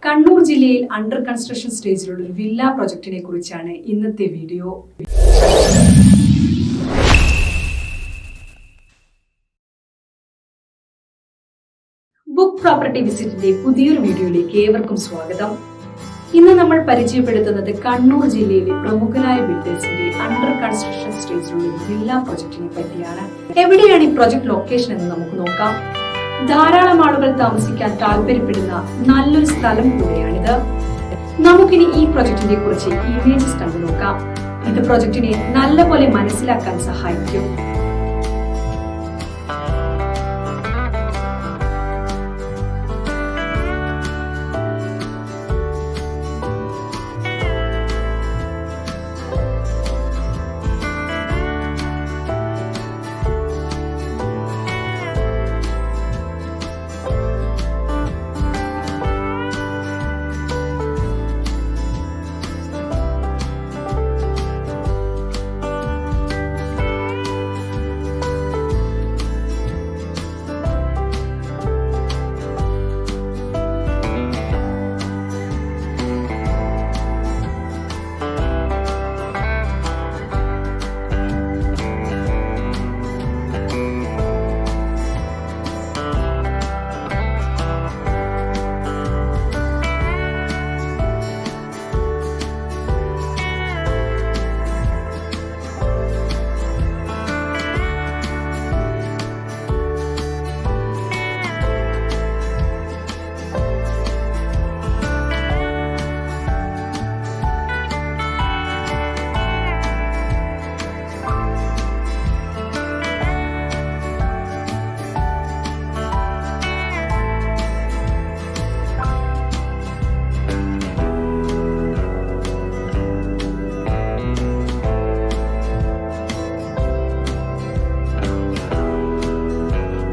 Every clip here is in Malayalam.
കണ്ണൂർ ജില്ലയിൽ അണ്ടർ കൺസ്ട്രക്ഷൻ സ്റ്റേജിലുള്ള ഒരു വില്ല പ്രൊജക്ടിനെ കുറിച്ചാണ് ഇന്നത്തെ വീഡിയോ. ബുക്ക് പ്രോപ്പർട്ടി വിസിറ്റിന്റെ പുതിയൊരു വീഡിയോയിലേക്ക് ഏവർക്കും സ്വാഗതം. ഇന്ന് നമ്മൾ പരിചയപ്പെടുത്തുന്നത് കണ്ണൂർ ജില്ലയിലെ പ്രമുഖരായ ബിൽഡേഴ്സിന്റെ അണ്ടർ കൺസ്ട്രക്ഷൻ സ്റ്റേജിലുള്ള ഒരു വില്ല പ്രൊജക്ടിനെ പറ്റിയാണ്. എവിടെയാണ് ഈ പ്രൊജക്ട് ലൊക്കേഷൻ എന്ന് നമുക്ക് നോക്കാം. ധാരാളം ആളുകൾ താമസിക്കാൻ താല്പര്യപ്പെടുന്ന നല്ലൊരു സ്ഥലം കൂടിയാണിത്. നമുക്കിനി ഈ പ്രൊജക്ടിനെ കുറിച്ച് ഇമേജസ് കണ്ടു നോക്കാം. ഇത് പ്രൊജക്ടിനെ നല്ലപോലെ മനസ്സിലാക്കാൻ സഹായിക്കും.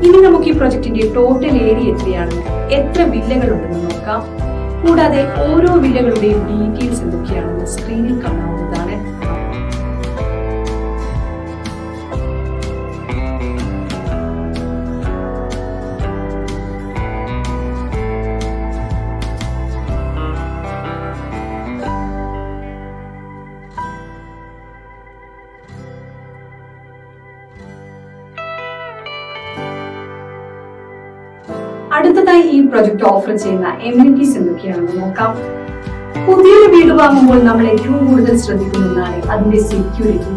ഇനി നമുക്ക് ഈ പ്രൊജക്ടിന്റെ ടോട്ടൽ ഏരിയ എത്രയാണെന്ന്, എത്ര വില്ലകൾ ഉണ്ടെന്ന് നോക്കാം. കൂടാതെ ഓരോ വില്ലകളുടെയും ഡീറ്റെയിൽസ് എന്തൊക്കെയാണെന്ന് സ്ക്രീനിൽ കാണാവുന്നതാണ്. അടുത്തതായി ഈ പ്രൊജക്ട് ഓഫർ ചെയ്യുന്ന എമിനിറ്റീസ് എന്തൊക്കെയാണെന്ന് നോക്കാം. പുതിയൊരു വീട് വാങ്ങുമ്പോൾ നമ്മൾ ഏറ്റവും കൂടുതൽ ശ്രദ്ധിക്കുന്ന ഒന്നാണ് അതിന്റെ സെക്യൂരിറ്റി.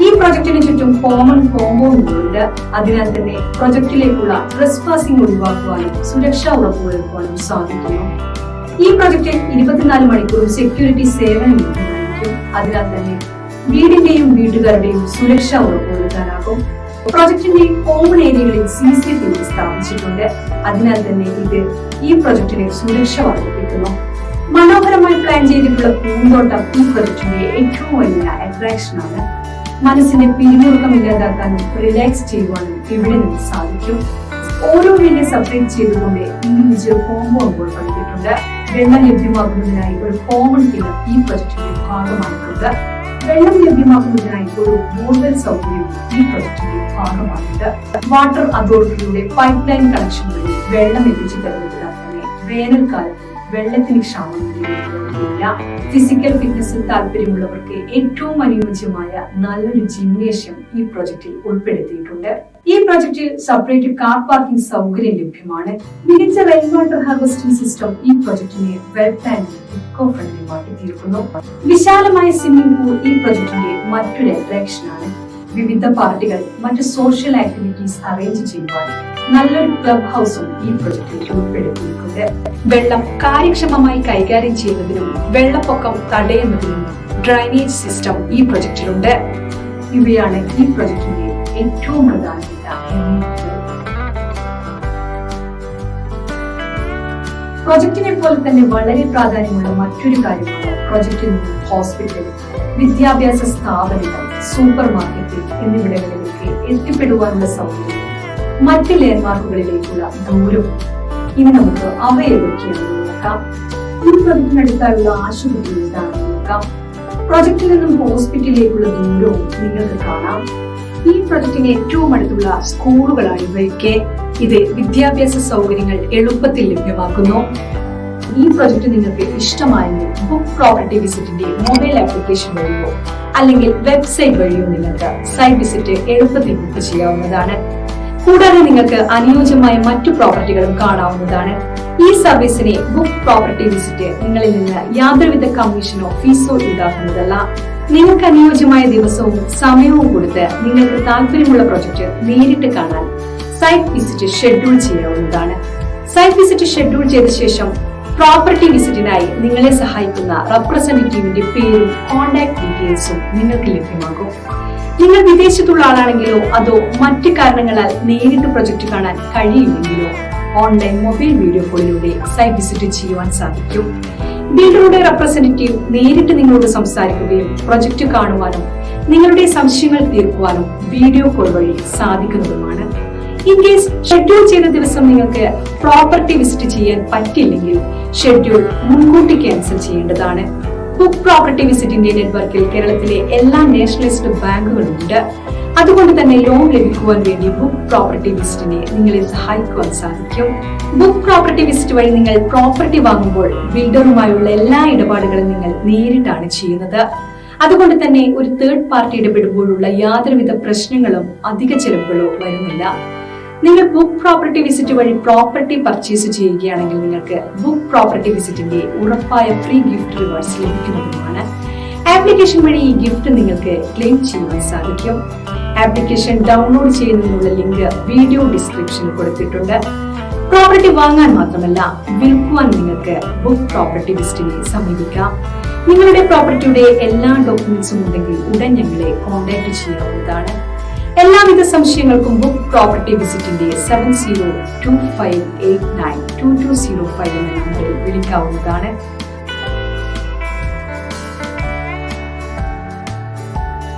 ഈ പ്രൊജക്ടിന് ചുറ്റും കോമൺ കോമ്പൗണ്ടുകളുണ്ട്. അതിനാൽ തന്നെ പ്രൊജക്ടിലേക്കുള്ള ട്രെസ്പാസിംഗ് ഒഴിവാക്കുവാനും സുരക്ഷ ഉറപ്പുവരുത്തുവാനും സാധിക്കുന്നു. ഈ പ്രൊജക്ടിൽ 24 മണിക്കൂറും സെക്യൂരിറ്റി സേവനം ലഭ്യമായിരിക്കും. അതിനാൽ തന്നെ വീടിന്റെയും വീട്ടുകാരുടെയും സുരക്ഷ ഉറപ്പുവരുത്താനാകും. പ്രൊജക്ടിന്റെ കോമൺ ഏരിയകളിൽ CCTV സ്ഥാപിച്ചിട്ടുണ്ട്. അതിനാൽ തന്നെ ഇത് ഈ പ്രൊജക്ടിനെ സുരക്ഷ വർദ്ധിപ്പിക്കുന്നു. മനോഹരമായി പ്ലാൻ ചെയ്തിട്ടുള്ള പൂന്തോട്ടം ഈ പ്രൊജക്ടിന്റെ ഏറ്റവും വലിയ അട്രാക്ഷൻ ആണ്. മനസ്സിന്റെ പിരിമുറുക്കം ഇല്ലാതാക്കാനും റിലാക്സ് ചെയ്യുവാനും ഇവിടെ നിന്ന് സാധിക്കും. ഓരോ വീടിനെ സെപ്പറേറ്റ് ചെയ്തുകൊണ്ട് ഇൻഡിവിജ്വൽ കോമ്പൗണ്ടുകൾ പണിതിട്ടുണ്ട്. വെള്ളം ലഭ്യമാക്കുന്നതിനായി ഒരു കോമൺ കിണർ ഈ പ്രൊജക്ടിന്റെ ഭാഗമായിട്ടുണ്ട്. വെള്ളം ലഭ്യമാക്കുന്നതിനായി ഒരു ബോർവെൽ സൗകര്യം ഈ പ്രൊജക്ടിന്റെ ഭാഗമാണിത്. വാട്ടർ അതോറിറ്റിയുടെ പൈപ്പ് ലൈൻ കണക്ഷൻ വഴി വെള്ളം എത്തിച്ചു തരുന്നതിനാൽ തന്നെ വേനൽക്കാലത്ത് വെള്ളത്തിന് ക്ഷാമം നേരിടുന്നില്ല. ഫിസിക്കൽ ഫിറ്റ്നസിൽ താല്പര്യമുള്ളവർക്ക് ഏറ്റവും അനുയോജ്യമായ നല്ലൊരു ജിംനേഷ്യം ഈ പ്രൊജക്ടിൽ ഉൾപ്പെടുത്തിയിട്ടുണ്ട്. ഈ പ്രൊജക്ടിൽ സെപ്പറേറ്റ് കാർ പാർക്കിംഗ് സൗകര്യം ലഭ്യമാണ്. മികച്ച റെയിൻ വാട്ടർ ഹാർവെസ്റ്റിംഗ് സിസ്റ്റം ഈ പ്രൊജക്ടിനെ വെൽ പ്ലാൻഡ് ഇക്കോ ഫ്രണ്ട്ലി ആക്കി തീർക്കുന്നു. വിശാലമായ സ്വിമ്മിംഗ് പൂൾ ഈ പ്രൊജക്ടിന്റെ മറ്റൊരു അട്രാക്ഷൻ ആണ്. വിവിധ പാർട്ടികൾ മറ്റ് സോഷ്യൽ ആക്ടിവിറ്റീസ് അറേഞ്ച് ചെയ്യുവാൻ നല്ലൊരു ക്ലബ് ഹൗസും ഈ പ്രൊജക്ടിൽ ഉൾപ്പെടുത്തിയിട്ടുണ്ട്. വെള്ളം കാര്യക്ഷമമായി കൈകാര്യം ചെയ്യുന്നതിനും വെള്ളപ്പൊക്കം തടയുന്നതിനും ഡ്രൈനേജ് സിസ്റ്റം ഈ പ്രൊജക്ടിലുണ്ട്. ഇവയാണ് ഈ പ്രൊജക്ടിന്റെ ഏറ്റവും പ്രധാനപ്പെട്ട പ്രൊജക്ടിനെ പോലെ തന്നെ വളരെ പ്രാധാന്യമുള്ള മറ്റൊരു കാര്യമാണ് പ്രൊജക്ടിൽ നിന്നും ഹോസ്പിറ്റൽ, വിദ്യാഭ്യാസ സ്ഥാപനങ്ങൾ, സൂപ്പർ മാർക്കറ്റ് എന്നിവിടങ്ങളിലേക്ക് എത്തിപ്പെടുവാനുള്ള സൗകര്യം, മറ്റ് ലാൻഡ്മാർക്കുകളിലേക്കുള്ള ദൂരം. ഇനി നമുക്ക് അവയെന്തൊക്കെയാണെന്ന് നോക്കാം. ഈ പ്രൊജക്ടിനടുത്തായുള്ള ആശുപത്രി എന്താണെന്ന് നോക്കാം. പ്രൊജക്ടിൽ നിന്നും ഹോസ്പിറ്റലിലേക്കുള്ള ദൂരവും നിങ്ങൾക്ക് കാണാം. ഈ പ്രൊജക്ടിന് ഏറ്റവും അടുത്തുള്ള സ്കൂളുകളാണ് ഇവയൊക്കെ. ഇത് വിദ്യാഭ്യാസ സൗകര്യങ്ങൾ എളുപ്പത്തിൽ ലഭ്യമാക്കുന്നു. ഈ പ്രൊജക്ട് നിങ്ങൾക്ക് ഇഷ്ടമായെങ്കിൽ ബുക്ക് പ്രോപ്പർട്ടി വിസിറ്റിന്റെ മൊബൈൽ ആപ്ലിക്കേഷൻ വഴിയോ അല്ലെങ്കിൽ വെബ്സൈറ്റ് വഴിയോ നിങ്ങൾക്ക് സൈറ്റ് വിസിറ്റ് എളുപ്പത്തിൽ ബുക്ക് ചെയ്യാവുന്നതാണ്. കൂടാതെ നിങ്ങൾക്ക് അനുയോജ്യമായ മറ്റു പ്രോപ്പർട്ടികളും കാണാവുന്നതാണ്. ഈ സർവീസിനെ ബുക്ക് പ്രോപ്പർട്ടി വിസിറ്റ് നിങ്ങളിൽ നിന്ന് യാതൊരുവിധ കമ്മീഷനോ ഫീസോ ഈടാക്കുന്നതല്ല. നിങ്ങൾക്ക് അനുയോജ്യമായ ദിവസവും സമയവും കൊടുത്ത് നിങ്ങൾക്ക് താല്പര്യമുള്ള പ്രൊജക്ട് നേരിട്ട് കാണാൻ സൈറ്റ് വിസിറ്റ് ഷെഡ്യൂൾ ചെയ്യാവുന്നതാണ്. സൈറ്റ് വിസിറ്റ് ഷെഡ്യൂൾ ചെയ്ത ശേഷം പ്രോപ്പർട്ടി വിസിറ്റിനായി നിങ്ങളെ സഹായിക്കുന്ന റെപ്രസെന്റേറ്റീവിന്റെ പേരും കോൺടാക്ട് ഡീറ്റെയിൽസും നിങ്ങൾക്ക് ലഭ്യമാകും. നിങ്ങൾ വിദേശത്തുള്ള ആളാണെങ്കിലോ അതോ മറ്റു കാരണങ്ങളാൽ നേരിട്ട് പ്രൊജക്ട് കാണാൻ കഴിയില്ലെങ്കിലോ ഓൺലൈൻ മൊബൈൽ വീഡിയോ കോളിലൂടെ സൈറ്റ് വിസിറ്റ് ചെയ്യുവാൻ സാധിക്കും. ബിൽഡറുടെ റെപ്രസെന്റേറ്റീവ് നേരിട്ട് നിങ്ങളോട് സംസാരിക്കുകയും പ്രൊജക്ട് കാണുവാനും നിങ്ങളുടെ സംശയങ്ങൾ തീർക്കുവാനും വീഡിയോ കോൾ വഴി സാധിക്കുന്നതുമാണ്. ഇൻ കേസ് ഷെഡ്യൂൾ ചെയ്ത ദിവസം നിങ്ങൾക്ക് പ്രോപ്പർട്ടി വിസിറ്റ് ചെയ്യാൻ പറ്റില്ലെങ്കിൽ ഷെഡ്യൂൾ മുൻകൂട്ടി ക്യാൻസൽ ചെയ്യേണ്ടതാണ്. ബുക്ക് പ്രോപ്പർട്ടി വിസിറ്റിന്റെ നെറ്റ്വർക്കിൽ കേരളത്തിലെ എല്ലാ നാഷണലൈസ്ഡ് ബാങ്കുകളുമുണ്ട്. അതുകൊണ്ട് തന്നെ ലോൺ ലഭിക്കുവാൻ വേണ്ടി ബുക്ക് പ്രോപ്പർട്ടി വിസിറ്റിനെ നിങ്ങളെ സഹായിക്കുവാൻ സാധിക്കും. ബുക്ക് പ്രോപ്പർട്ടി വിസിറ്റ് വഴി നിങ്ങൾ പ്രോപ്പർട്ടി വാങ്ങുമ്പോൾ ബിൽഡറുമായുള്ള എല്ലാ ഇടപാടുകളും നിങ്ങൾ നേരിട്ടാണ് ചെയ്യുന്നത്. അതുകൊണ്ട് തന്നെ ഒരു തേർഡ് പാർട്ടി ഇടപെടുമ്പോഴുള്ള യാതൊരുവിധ പ്രശ്നങ്ങളും അധിക ചെലവുകളോ വരുന്നില്ല. നിങ്ങൾ ബുക്ക് പ്രോപ്പർട്ടി വിസിറ്റ് വഴി പ്രോപ്പർട്ടി പർച്ചേസ് ചെയ്യുകയാണെങ്കിൽ നിങ്ങൾക്ക് ബുക്ക് പ്രോപ്പർട്ടി വിസിറ്റിന്റെ ഉറപ്പായ ഫ്രീ ഗിഫ്റ്റ് റിവാർഡ്സ് ലഭിക്കുന്നതുമാണ്. ആപ്ലിക്കേഷൻ വഴി ഈ ഗിഫ്റ്റ് നിങ്ങൾക്ക് ക്ലെയിം ചെയ്യുവാൻ സാധിക്കും. ആപ്ലിക്കേഷൻ ഡൗൺലോഡ് ചെയ്യുന്നതിനുള്ള ലിങ്ക് വീഡിയോ ഡിസ്ക്രിപ്ഷനിൽ കൊടുത്തിട്ടുണ്ട്. പ്രോപ്പർട്ടി വാങ്ങാൻ മാത്രമല്ല വിൽക്കുവാൻ നിങ്ങൾക്ക് ബുക്ക് പ്രോപ്പർട്ടി വിസിറ്റിനെ സമീപിക്കാം. നിങ്ങളുടെ പ്രോപ്പർട്ടിയുടെ എല്ലാ ഡോക്യുമെന്റ്സും ഉണ്ടെങ്കിൽ ഉടൻ ഞങ്ങളെ കോൺടാക്ട് ചെയ്യാവുന്നതാണ്. എല്ലാവിധ സംശയങ്ങൾക്കും ബുക്ക് പ്രോപ്പർട്ടി വിസിറ്റിന്റെ 7025892205 എന്ന നമ്പറിൽ വിളിക്കാവുന്നതാണ്.